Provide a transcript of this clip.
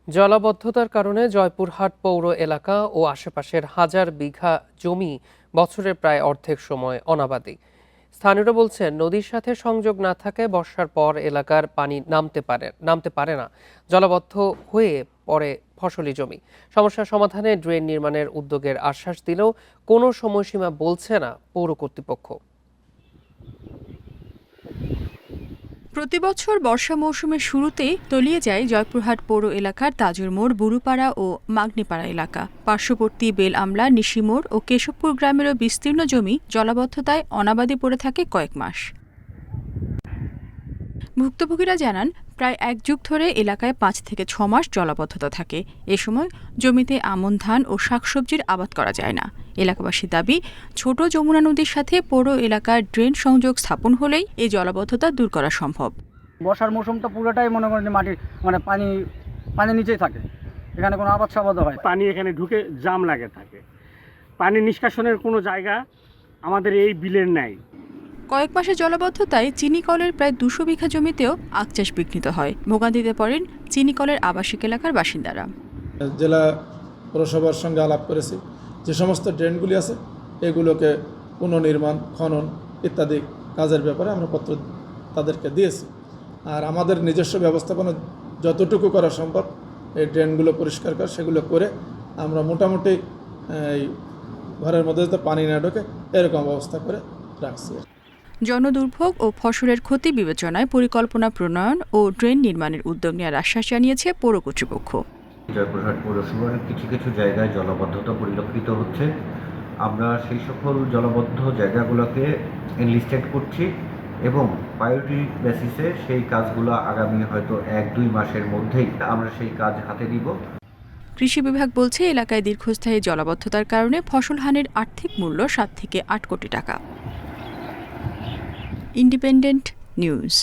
জলাবদ্ধতার কারণে জয়পুরহাট পৌর এলাকা ও আশেপাশের হাজার বিঘা জমি বছরের প্রায় অর্ধেক সময় অনাবাদি। স্থানীয়রা বলছেন, নদীর সাথে সংযোগ না থাকায় বর্ষার পর এলাকার পানি নামতে পারে না, জলাবদ্ধ হয়ে পড়ে ফসলি জমি। সমস্যার সমাধানে ড্রেন নির্মাণের উদ্যোগের আশ্বাস দিলেও কোনো সময়সীমা বলছে না পৌর কর্তৃপক্ষ। প্রতিবছর বর্ষা মৌসুমের শুরুতেই তলিয়ে যায় জয়পুরহাট পৌর এলাকার তাজুর মোড়, বুরুপাড়া ও মাগনিপাড়া এলাকা। পার্শ্ববর্তী বেল আমলা, নিশিমোড় ও কেশবপুর গ্রামেরও বিস্তীর্ণ জমি জলাবদ্ধতায় অনাবাদি পড়ে থাকে কয়েক মাস। ভুক্তভোগীরা জানান, প্রায় এক যুগ ধরে এলাকায় 5 থেকে 6 মাস জলাবদ্ধতা থাকে। এ সময় জমিতে আমন ধান ও শাকসবজির আবাদ করা যায় না। এলাকাবাসীর দাবি, ছোট যমুনা নদীর সাথে পৌর এলাকার ড্রেন সংযোগ স্থাপন হলেই এই জলাবদ্ধতা দূর করা সম্ভব। বর্ষার মৌসুমটা পুরোটাই মনে করেন যে মাটির পানি নিচেই থাকে, এখানে কোনো আবাদ সাবাদ হয়। পানি এখানে ঢুকে জাম লাগে থাকে। পানি নিষ্কাশনের কোনো জায়গা আমাদের এই বিলের নাই। কয়েক মাসের জলাবদ্ধতায় চিনিকলের প্রায় 200 বিঘা জমিতেও আখ চাষ বিঘ্নিত হয়। ভোগান্তিতে পড়েন চিনিকলের আবাসিক এলাকার বাসিন্দারা। জেলা পৌরসভার সঙ্গে আলাপ করেছি, যে সমস্ত ড্রেনগুলি আছে এগুলোকে পুনর্নির্মাণ, খনন ইত্যাদি কাজের ব্যাপারে আমরা পত্র তাদেরকে দিয়েছি। আর আমাদের নিজস্ব ব্যবস্থাপনা যতটুকু করা সম্ভব এই ড্রেনগুলো পরিষ্কার করা, সেগুলো করে আমরা মোটামুটি এই ঘরের মধ্যে যাতে পানি না ঢোকে এরকম ব্যবস্থা করে রাখছি। জনদুর্ভোগ ও ফসলের ক্ষতি বিবেচনায় পরিকল্পনা প্রণয়ন ও ড্রেন নির্মাণের উদ্যোগ নেওয়ার আশ্বাস জানিয়েছে পৌর কর্তৃপক্ষ। জয়পুরহাট পৌরসভার কিছু কিছু জায়গায় জলাবদ্ধতা পরিলক্ষিত হচ্ছে। আমরা সেই সকল জলাবদ্ধ জায়গাগুলোকে এনলিস্টেড করছি এবং প্রায়োরিটি বেসিসে সেই কাজগুলো আগামী হয়তো 1-2 মাসের মধ্যেই আমরা সেই কাজ হাতে নিব। কৃষি বিভাগ বলছে, এলাকায় দীর্ঘস্থায়ী জলাবদ্ধতার কারণে ফসল হানির আর্থিক মূল্য 7 থেকে 8 কোটি টাকা। Independent news.